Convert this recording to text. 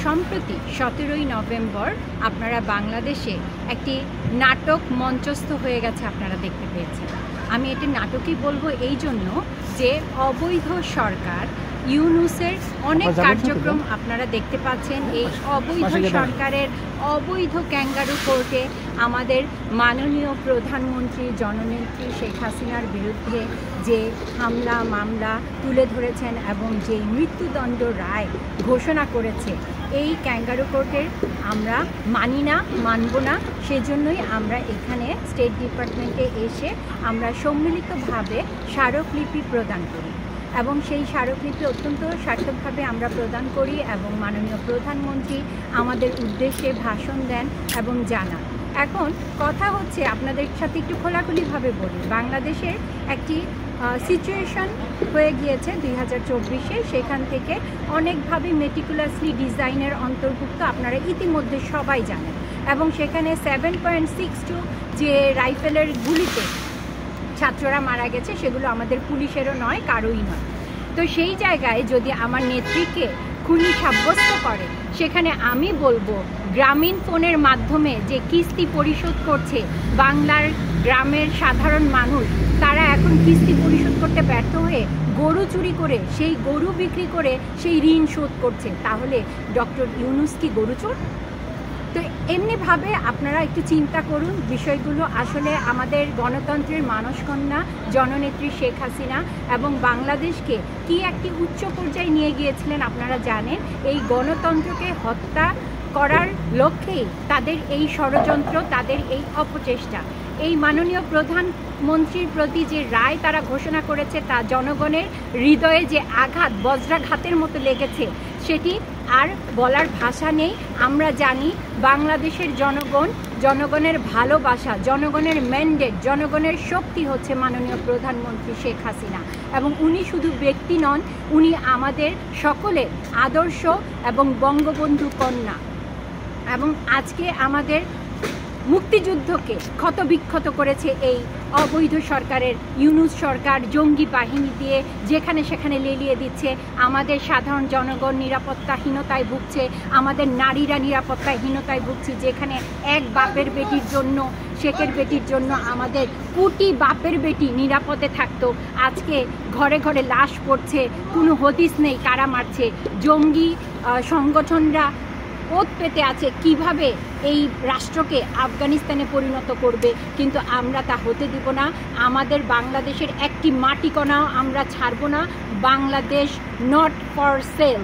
সম্প্রতি 17ই নভেম্বর আপনারা বাংলাদেশে একটি নাটক মঞ্চস্থ হয়ে গেছে, আপনারা দেখতে পেয়েছেন। আমি এটি নাটকই বলবো এই জন্য যে অবৈধ সরকার ইউনূসের অনেক কার্যক্রম আপনারা দেখতে পাচ্ছেন। এই অবৈধ সরকারের অবৈধ ক্যাঙ্গারু কোর্টে আমাদের মাননীয় প্রধানমন্ত্রী জননেত্রী শেখ হাসিনার বিরুদ্ধে যে হামলা মামলা তুলে ধরেছেন এবং যে মৃত্যুদণ্ড রায় ঘোষণা করেছে, এই ক্যাঙ্গারু কোর্টের আমরা মানি না, মানব না। সেজন্যই আমরা এখানে স্টেট ডিপার্টমেন্টে এসে আমরা সম্মিলিতভাবে স্মারকলিপি প্রদান করি এবং সেই স্মারকলিপি অত্যন্ত সার্থকভাবে আমরা প্রদান করি এবং মাননীয় প্রধানমন্ত্রী আমাদের উদ্দেশ্যে ভাষণ দেন এবং জানান। এখন কথা হচ্ছে, আপনাদের সাথে একটু খোলাখুলিভাবে বলি, বাংলাদেশের একটি সিচুয়েশন হয়ে গিয়েছে 2024-এ। সেখান থেকে অনেকভাবে মেটিকুলাসলি ডিজাইনের অন্তর্ভুক্ত আপনারা ইতিমধ্যে সবাই জানেন এবং সেখানে 7.62 যে রাইফেলের গুলিতে ছাত্ররা মারা গেছে সেগুলো আমাদের পুলিশেরও নয়, কারোই নয়। তো সেই জায়গায় যদি আমার নেত্রীকে খুনি সাব্যস্ত করে, সেখানে আমি বলবো গ্রামীণ ফোনের মাধ্যমে যে কিস্তি পরিশোধ করছে বাংলার গ্রামের সাধারণ মানুষ, তারা এখন কিস্তি পরিশোধ করতে ব্যর্থ হয়ে গরু চুরি করে সেই গরু বিক্রি করে সেই ঋণ শোধ করছে। তাহলে ডক্টর ইউনূস কি গরু চোর? তো এমনিভাবে আপনারা একটু চিন্তা করুন বিষয়গুলো। আসলে আমাদের গণতন্ত্রের মানসকন্যা জননেত্রী শেখ হাসিনা এবং বাংলাদেশকে কি একটি উচ্চ পর্যায়ে নিয়ে গিয়েছিলেন আপনারা জানেন। এই গণতন্ত্রকে হত্যা করার লক্ষ্যেই তাদের এই ষড়যন্ত্র, তাদের এই অপচেষ্টা। এই মাননীয় প্রধানমন্ত্রীর প্রতি যে রায় তারা ঘোষণা করেছে, তা জনগণের হৃদয়ে যে আঘাত, বজ্রাঘাতের মতো লেগেছে, সেটি আর বলার ভাষা নেই। আমরা জানি বাংলাদেশের জনগণের ভালোবাসা, জনগণের ম্যান্ডেট, জনগণের শক্তি হচ্ছে মাননীয় প্রধানমন্ত্রী শেখ হাসিনা এবং উনি শুধু ব্যক্তি নন, উনি আমাদের সকলের আদর্শ এবং বঙ্গবন্ধু কন্যা। এবং আজকে আমাদের মুক্তিযুদ্ধকে ক্ষতবিক্ষত করেছে এই অবৈধ সরকারের ইউনূস সরকার। জঙ্গি বাহিনী দিয়ে যেখানে সেখানে লেলিয়ে দিচ্ছে, আমাদের সাধারণ জনগণ নিরাপত্তাহীনতায় ভুগছে, আমাদের নারীরা নিরাপত্তাহীনতায় ভুগছে। যেখানে এক বাপের বেটির জন্য, শেখের বেটির জন্য আমাদের কোটি বাপের বেটি নিরাপদে থাকতো, আজকে ঘরে ঘরে লাশ পড়ছে, কোনো হদিস নেই কারা মারছে। জঙ্গি সংগঠনরা ওত পেতে আছে কিভাবে এই রাষ্ট্রকে আফগানিস্তানে পরিণত করবে, কিন্তু আমরা তা হতে দিব না। আমাদের বাংলাদেশের একটি মাটিকণাও আমরা ছাড়ব না। Bangladesh not for sale.